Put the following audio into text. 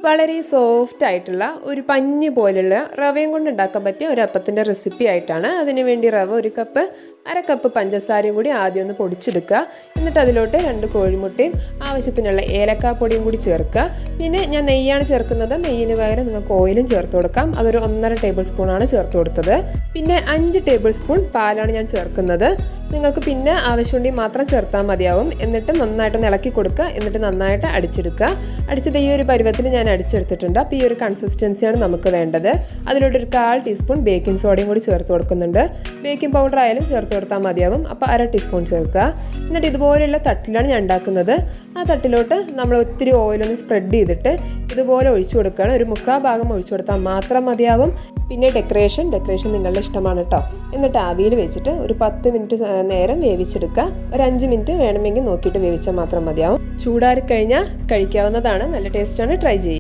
വളരെ സോഫ്റ്റ് ആയിട്ടുള്ള ഒരു പഞ്ഞി പോലുള്ള റവയും കൊണ്ട് ഉണ്ടാക്കാൻ പറ്റിയ ഒരു അപ്പത്തിൻ്റെ റെസിപ്പി ആയിട്ടാണ്. അതിനുവേണ്ടി റവ ഒരു കപ്പ്, അര കപ്പ് പഞ്ചസാരയും കൂടി ആദ്യം ഒന്ന് പൊടിച്ചെടുക്കുക. എന്നിട്ട് അതിലോട്ട് 2 കോഴിമുട്ടയും ആവശ്യത്തിനുള്ള ഏലക്കാപ്പൊടിയും കൂടി ചേർക്കുക. പിന്നെ ഞാൻ നെയ്യാണ് ചേർക്കുന്നത്. നെയ്യിന് പകരം നിങ്ങൾക്ക് ഓയിലും ചേർത്ത് കൊടുക്കാം. അതൊരു 1.5 ടേബിൾ സ്പൂണാണ് ചേർത്ത് കൊടുത്തത്. പിന്നെ 5 ടേബിൾ സ്പൂൺ പാലാണ് ഞാൻ ചേർക്കുന്നത്. നിങ്ങൾക്ക് പിന്നെ ആവശ്യമുണ്ടെങ്കിൽ മാത്രം ചേർത്താൽ മതിയാവും. എന്നിട്ട് നന്നായിട്ട് ഇളക്കി കൊടുക്കുക. എന്നിട്ട് നന്നായിട്ട് അടിച്ചെടുക്കുക. അടിച്ചത് ഈ ഒരു പരുവത്തിൽ ഞാൻ അടിച്ചെടുത്തിട്ടുണ്ട്. അപ്പോൾ ഈ ഒരു കൺസിസ്റ്റൻസിയാണ് നമുക്ക് വേണ്ടത്. അതിലോട്ട് ഒരു 1/4 ടീസ്പൂൺ ബേക്കിംഗ് സോഡയും കൂടി ചേർത്ത് കൊടുക്കുന്നുണ്ട്. ബേക്കിംഗ് പൗഡർ ആയാലും ചേർത്ത് കൊടുത്താൽ മതിയാവും. അപ്പോൾ 1/2 ടീസ്പൂൺ ചേർക്കുക. എന്നിട്ട് ഇതുപോലെയുള്ള തട്ടിലാണ് ഞാൻ ഉണ്ടാക്കുന്നത്. ആ തട്ടിലോട്ട് നമ്മൾ ഒത്തിരി ഓയിലൊന്ന് സ്പ്രെഡ് ചെയ്തിട്ട് ഇതുപോലെ ഒഴിച്ചു കൊടുക്കുകയാണ്. ഒരു 1/4 ഭാഗം ഒഴിച്ചു കൊടുത്താൽ മാത്രം മതിയാവും. പിന്നെ ഡെക്കറേഷൻ നിങ്ങളുടെ ഇഷ്ടമാണ് കേട്ടോ. എന്നിട്ട് ആവിയിൽ വെച്ചിട്ട് ഒരു 10 മിനിറ്റ് നേരം വേവിച്ചെടുക്കുക. ഒരു 5 മിനിറ്റ് വേണമെങ്കിൽ നോക്കിയിട്ട് വേവിച്ചാൽ മാത്രം മതിയാവും. ചൂടാറി കഴിഞ്ഞാൽ കഴിക്കാവുന്നതാണ്. നല്ല ടേസ്റ്റാണ്. ട്രൈ ചെയ്യുക.